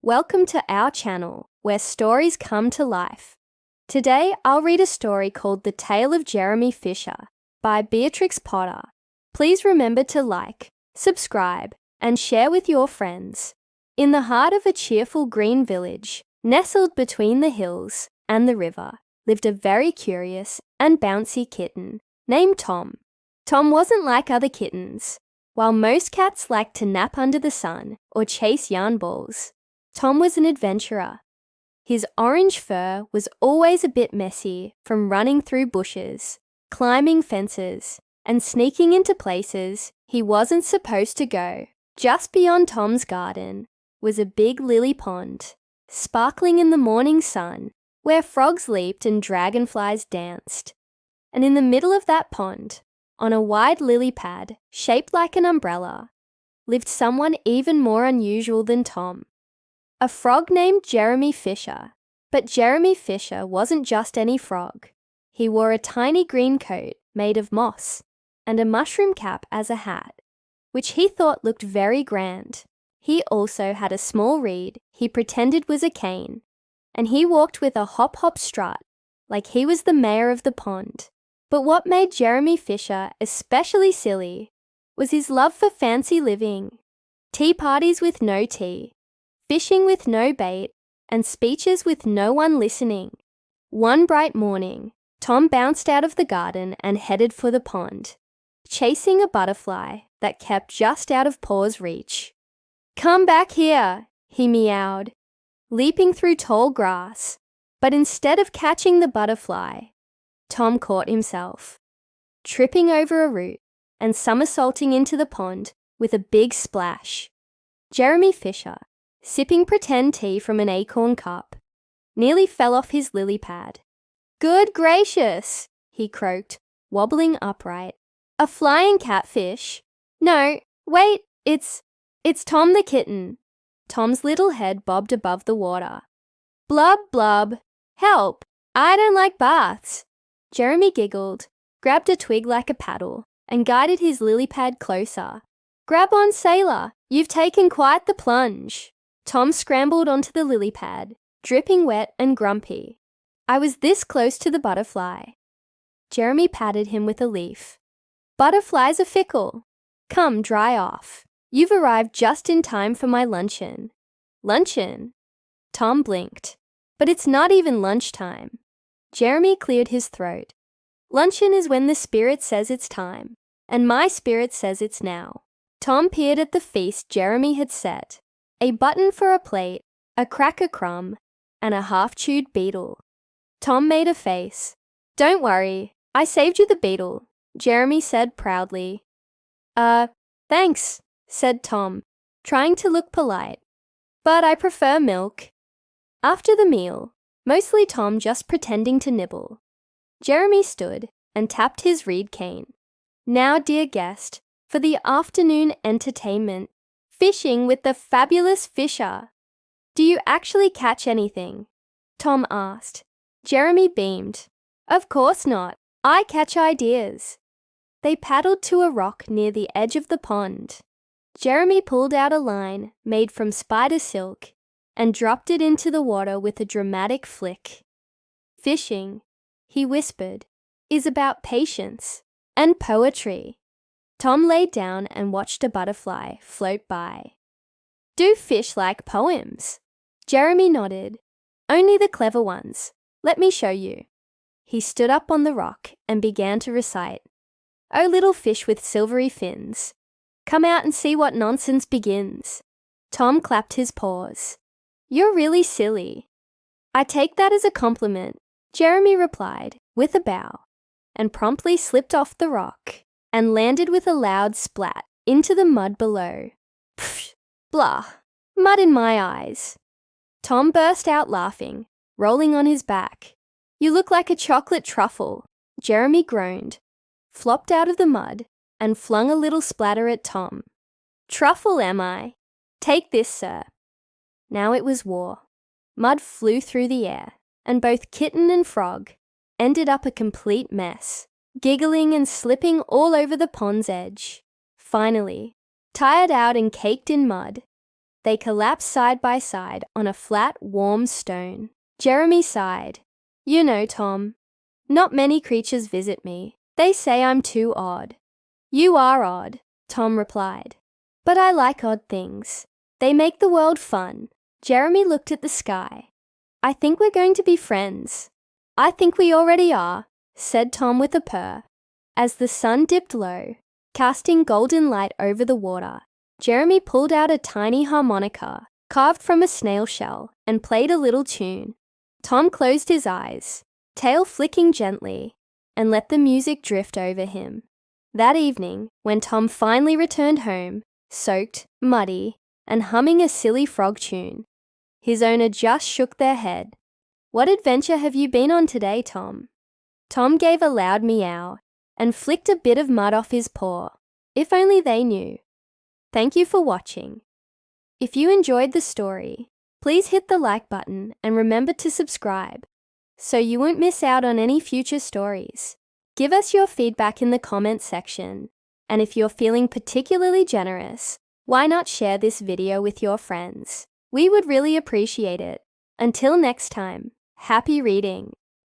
Welcome to our channel, where stories come to life. Today, I'll read a story called The Tale of Jeremy Fisher by Beatrix Potter. Please remember to like, subscribe, and share with your friends. In the heart of a cheerful green village, nestled between the hills and the river, lived a very curious and bouncy kitten named Tom. Tom wasn't like other kittens. While most cats like to nap under the sun or chase yarn balls, Tom was an adventurer. His orange fur was always a bit messy from running through bushes, climbing fences, and sneaking into places he wasn't supposed to go. Just beyond Tom's garden was a big lily pond, sparkling in the morning sun, where frogs leaped and dragonflies danced. And in the middle of that pond, on a wide lily pad shaped like an umbrella, lived someone even more unusual than Tom. A frog named Jeremy Fisher. But Jeremy Fisher wasn't just any frog. He wore a tiny green coat made of moss and a mushroom cap as a hat, which he thought looked very grand. He also had a small reed he pretended was a cane, and he walked with a hop-hop strut like he was the mayor of the pond. But what made Jeremy Fisher especially silly was his love for fancy living. Tea parties with no tea, fishing with no bait, and speeches with no one listening. One bright morning, Tom bounced out of the garden and headed for the pond, chasing a butterfly that kept just out of Paw's reach. "Come back here," he meowed, leaping through tall grass. But instead of catching the butterfly, Tom caught himself, tripping over a root and somersaulting into the pond with a big splash. Jeremy Fisher, sipping pretend tea from an acorn cup, nearly fell off his lily pad. "Good gracious," he croaked, wobbling upright. "A flying catfish? No, wait, it's Tom the kitten." Tom's little head bobbed above the water. "Blub, blub. Help, I don't like baths." Jeremy giggled, grabbed a twig like a paddle, and guided his lily pad closer. "Grab on, sailor, you've taken quite the plunge." Tom scrambled onto the lily pad, dripping wet and grumpy. "I was this close to the butterfly." Jeremy patted him with a leaf. "Butterflies are fickle. Come, dry off. You've arrived just in time for my luncheon." "Luncheon?" Tom blinked. "But it's not even lunchtime." Jeremy cleared his throat. "Luncheon is when the spirit says it's time, and my spirit says it's now." Tom peered at the feast Jeremy had set. A button for a plate, a cracker crumb, and a half-chewed beetle. Tom made a face. "Don't worry, I saved you the beetle," Jeremy said proudly. Thanks," said Tom, trying to look polite. "But I prefer milk." After the meal, mostly Tom just pretending to nibble, Jeremy stood and tapped his reed cane. "Now, dear guest, for the afternoon entertainment, fishing with the fabulous Fisher." "Do you actually catch anything?" Tom asked. Jeremy beamed. "Of course not. I catch ideas." They paddled to a rock near the edge of the pond. Jeremy pulled out a line made from spider silk and dropped it into the water with a dramatic flick. "Fishing," he whispered, "is about patience and poetry." Tom lay down and watched a butterfly float by. "Do fish like poems?" Jeremy nodded. "Only the clever ones. Let me show you." He stood up on the rock and began to recite. "Oh, little fish with silvery fins, come out and see what nonsense begins." Tom clapped his paws. "You're really silly." "I take that as a compliment," Jeremy replied with a bow, and promptly slipped off the rock and landed with a loud splat into the mud below. "Pfft, blah, mud in my eyes." Tom burst out laughing, rolling on his back. "You look like a chocolate truffle," Jeremy groaned, flopped out of the mud, and flung a little splatter at Tom. "Truffle, am I? Take this, sir." Now it was war. Mud flew through the air, and both kitten and frog ended up a complete mess, giggling and slipping all over the pond's edge. Finally, tired out and caked in mud, They collapsed side by side on a flat, warm stone. Jeremy sighed. You know, Tom, not many creatures visit me. They say I'm too odd. You are odd, Tom replied. But I like odd things. They make the world fun. Jeremy looked at the sky. I think we're going to be friends. I think we already are, said Tom with a purr. As the sun dipped low, casting golden light over the water, Jeremy pulled out a tiny harmonica carved from a snail shell and played a little tune. Tom closed his eyes, tail flicking gently, and let the music drift over him. That evening, when Tom finally returned home, soaked, muddy, and humming a silly frog tune, his owner just shook their head. What adventure have you been on today, Tom? Tom gave a loud meow and flicked a bit of mud off his paw. If only they knew. Thank you for watching. If you enjoyed the story, please hit the like button and remember to subscribe so you won't miss out on any future stories. Give us your feedback in the comments section, and if you're feeling particularly generous, why not share this video with your friends? We would really appreciate it. Until next time, happy reading!